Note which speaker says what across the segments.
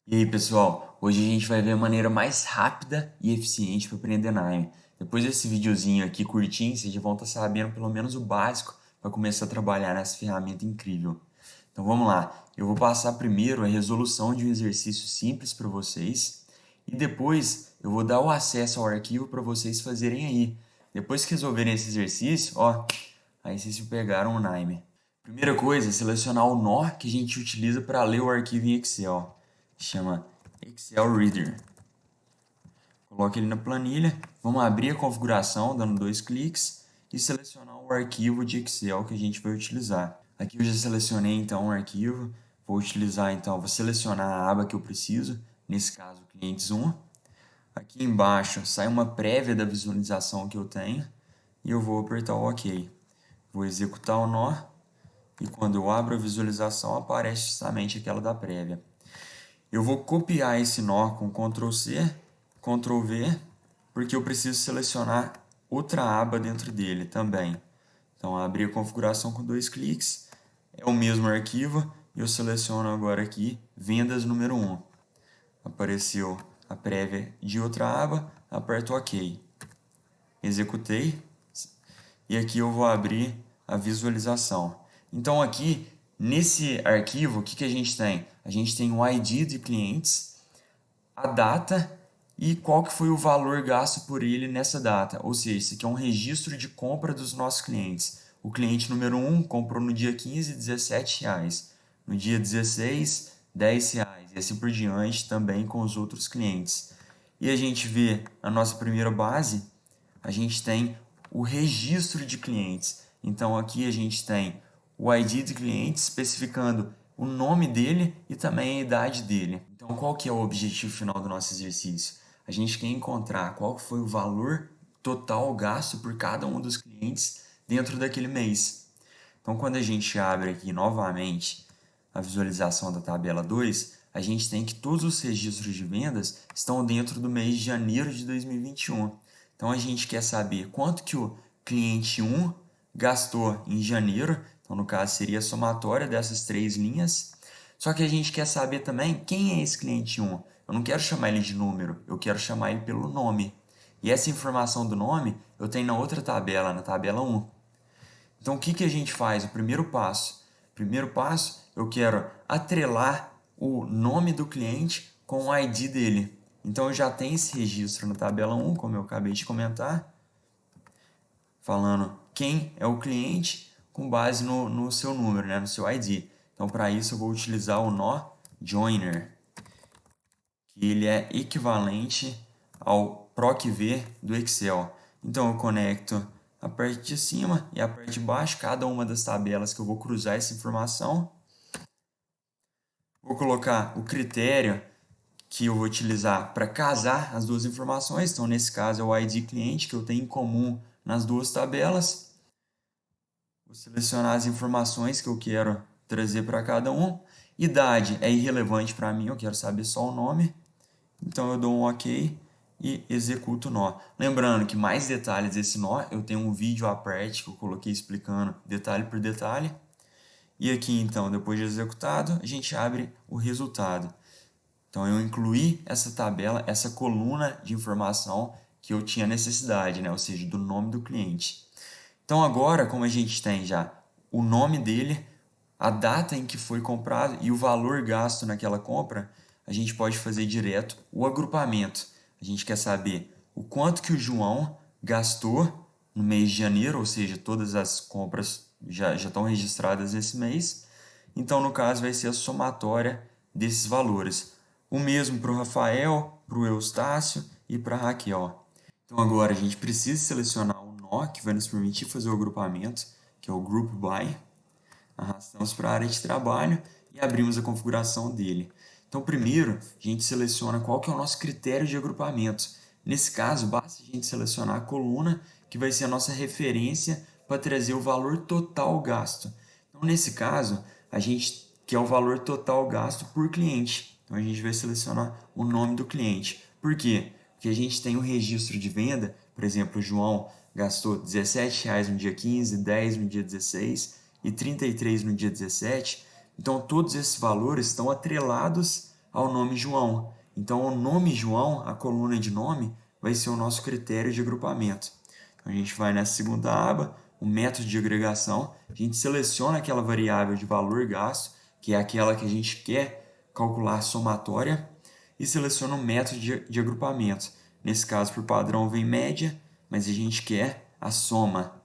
Speaker 1: E aí, pessoal, hoje a gente vai ver a maneira mais rápida e eficiente para aprender Nime. Depois desse videozinho aqui curtinho, vocês já vão estar sabendo pelo menos o básico para começar a trabalhar nessa ferramenta incrível. Então vamos lá, eu vou passar primeiro a resolução de um exercício simples para vocês e depois eu vou dar o acesso ao arquivo para vocês fazerem aí. Depois que resolverem esse exercício, ó, aí vocês pegaram o Nime. Primeira coisa é selecionar o nó que a gente utiliza para ler o arquivo em Excel. Chama Excel Reader. Coloque ele na planilha. Vamos abrir a configuração dando dois cliques e selecionar o arquivo de Excel que a gente vai utilizar. Aqui eu já selecionei então o arquivo. Vou selecionar a aba que eu preciso, nesse caso clientes 1. Aqui embaixo sai uma prévia da visualização que eu tenho e eu vou apertar o OK. Vou executar o nó e quando eu abro a visualização aparece justamente aquela da prévia. Eu vou copiar esse nó com Ctrl C, Ctrl V, porque eu preciso selecionar outra aba dentro dele também. Então, abrir a configuração com dois cliques, é o mesmo arquivo, e eu seleciono agora aqui vendas número 1. Apareceu a prévia de outra aba, aperto OK. Executei, e aqui eu vou abrir a visualização. Então aqui, nesse arquivo, o que a gente tem? A gente tem o ID de clientes, a data e qual que foi o valor gasto por ele nessa data. Ou seja, isso aqui é um registro de compra dos nossos clientes. O cliente número 1 comprou no dia 15, R$ 17. No dia 16, R$ 10. E assim por diante também com os outros clientes. E a gente vê a nossa primeira base, a gente tem o registro de clientes. Então aqui a gente tem o ID de cliente especificando o nome dele e também a idade dele. Então qual que é o objetivo final do nosso exercício? A gente quer encontrar qual foi o valor total gasto por cada um dos clientes dentro daquele mês. Então quando a gente abre aqui novamente a visualização da tabela 2, a gente tem que todos os registros de vendas estão dentro do mês de janeiro de 2021. Então a gente quer saber quanto que o cliente 1 gastou em janeiro, então no caso seria a somatória dessas três linhas. Só que a gente quer saber também quem é esse cliente 1. Eu não quero chamar ele de número, eu quero chamar ele pelo nome. E essa informação do nome eu tenho na outra tabela, na tabela 1. Então, o que a gente faz? O primeiro passo. Primeiro passo, eu quero atrelar o nome do cliente com o ID dele. Então, eu já tenho esse registro na tabela 1, como eu acabei de comentar, falando quem é o cliente com base no seu número, né, no seu ID. Então, para isso, eu vou utilizar o nó joiner, que ele é equivalente ao PROC-V do Excel. Então, eu conecto a parte de cima e a parte de baixo, cada uma das tabelas que eu vou cruzar essa informação. Vou colocar o critério que eu vou utilizar para casar as duas informações. Então, nesse caso, é o ID cliente, que eu tenho em comum nas duas tabelas. Vou selecionar as informações que eu quero trazer para cada um. Idade é irrelevante para mim, eu quero saber só o nome. Então, eu dou um OK e executo o nó. Lembrando que mais detalhes desse nó, eu tenho um vídeo à parte que eu coloquei explicando detalhe por detalhe. E aqui, então, depois de executado, a gente abre o resultado. Então, eu incluí essa tabela, essa coluna de informação que eu tinha necessidade, né? Ou seja, do nome do cliente. Então, agora, como a gente tem já o nome dele, a data em que foi comprado e o valor gasto naquela compra, a gente pode fazer direto o agrupamento. A gente quer saber o quanto que o João gastou no mês de janeiro, ou seja, todas as compras já estão registradas nesse mês. Então, no caso, vai ser a somatória desses valores. O mesmo para o Rafael, para o Eustácio e para a Raquel. Então, agora a gente precisa selecionar o nó que vai nos permitir fazer o agrupamento, que é o Group By. Arrastamos para a área de trabalho e abrimos a configuração dele. Então, primeiro, a gente seleciona qual que é o nosso critério de agrupamento. Nesse caso, basta a gente selecionar a coluna, que vai ser a nossa referência para trazer o valor total gasto. Então, nesse caso, a gente quer o valor total gasto por cliente. Então, a gente vai selecionar o nome do cliente. Por quê? Porque a gente tem o registro de venda, por exemplo, o João gastou R$ 17 no dia 15, 10 no dia 16 e 33 no dia 17. Então, todos esses valores estão atrelados ao nome João. Então, o nome João, a coluna de nome, vai ser o nosso critério de agrupamento. Então, a gente vai nessa segunda aba, o método de agregação, a gente seleciona aquela variável de valor gasto, que é aquela que a gente quer calcular a somatória, e seleciona o método de agrupamento. Nesse caso, por padrão, vem média, mas a gente quer a soma.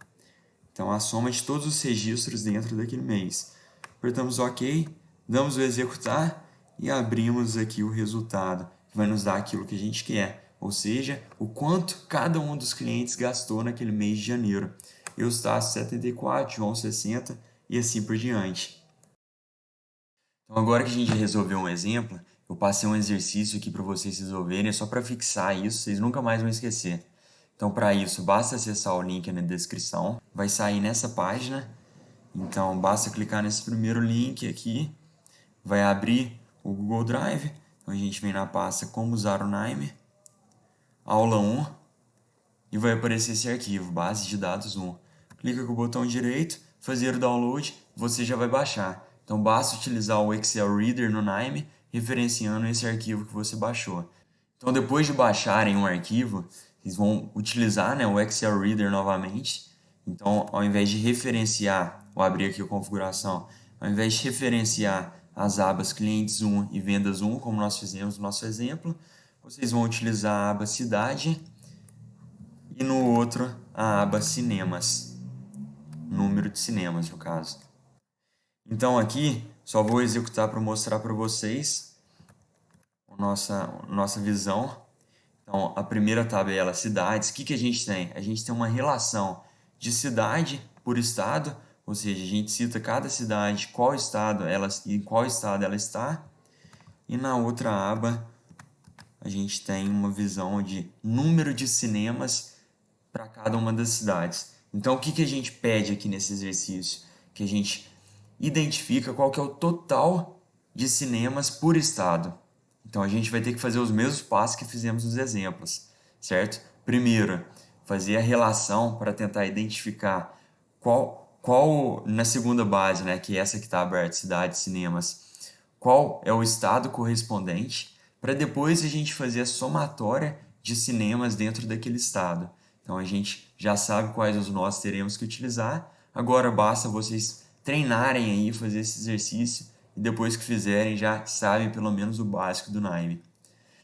Speaker 1: Então, a soma de todos os registros dentro daquele mês. Apertamos OK, damos o executar e abrimos aqui o resultado, que vai nos dar aquilo que a gente quer, ou seja, o quanto cada um dos clientes gastou naquele mês de janeiro. Eustácio 74, João 60 e assim por diante. Então, agora que a gente resolveu um exemplo, eu passei um exercício aqui para vocês resolverem, é só para fixar isso, vocês nunca mais vão esquecer. Então, para isso, basta acessar o link na descrição, vai sair nessa página. Então, basta clicar nesse primeiro link aqui, vai abrir o Google Drive. Então, a gente vem na pasta Como usar o Nime, aula 1, e vai aparecer esse arquivo, base de dados 1. Clica com o botão direito, fazer o download, você já vai baixar. Então, basta utilizar o Excel Reader no Nime, referenciando esse arquivo que você baixou. Então, depois de baixarem um arquivo, vocês vão utilizar, né, o Excel Reader novamente. Então, ao invés de referenciar, vou abrir aqui a configuração, ao invés de referenciar as abas Clientes 1 e Vendas 1, como nós fizemos no nosso exemplo, vocês vão utilizar a aba Cidade e no outro a aba Cinemas, número de cinemas no caso. Então aqui, só vou executar para mostrar para vocês a nossa visão. Então, a primeira tabela, cidades, o que a gente tem? A gente tem uma relação de cidade por estado, ou seja, a gente cita cada cidade, em qual estado ela está. E na outra aba, a gente tem uma visão de número de cinemas para cada uma das cidades. Então, o que a gente pede aqui nesse exercício? Que a gente identifica qual que é o total de cinemas por estado. Então, a gente vai ter que fazer os mesmos passos que fizemos nos exemplos, certo? Primeiro, fazer a relação para tentar identificar qual na segunda base, né, que é essa que está aberta, cidades, cinemas, qual é o estado correspondente, para depois a gente fazer a somatória de cinemas dentro daquele estado. Então, a gente já sabe quais os nós teremos que utilizar, agora basta vocês treinarem aí, fazer esse exercício, e depois que fizerem já sabem pelo menos o básico do Nime.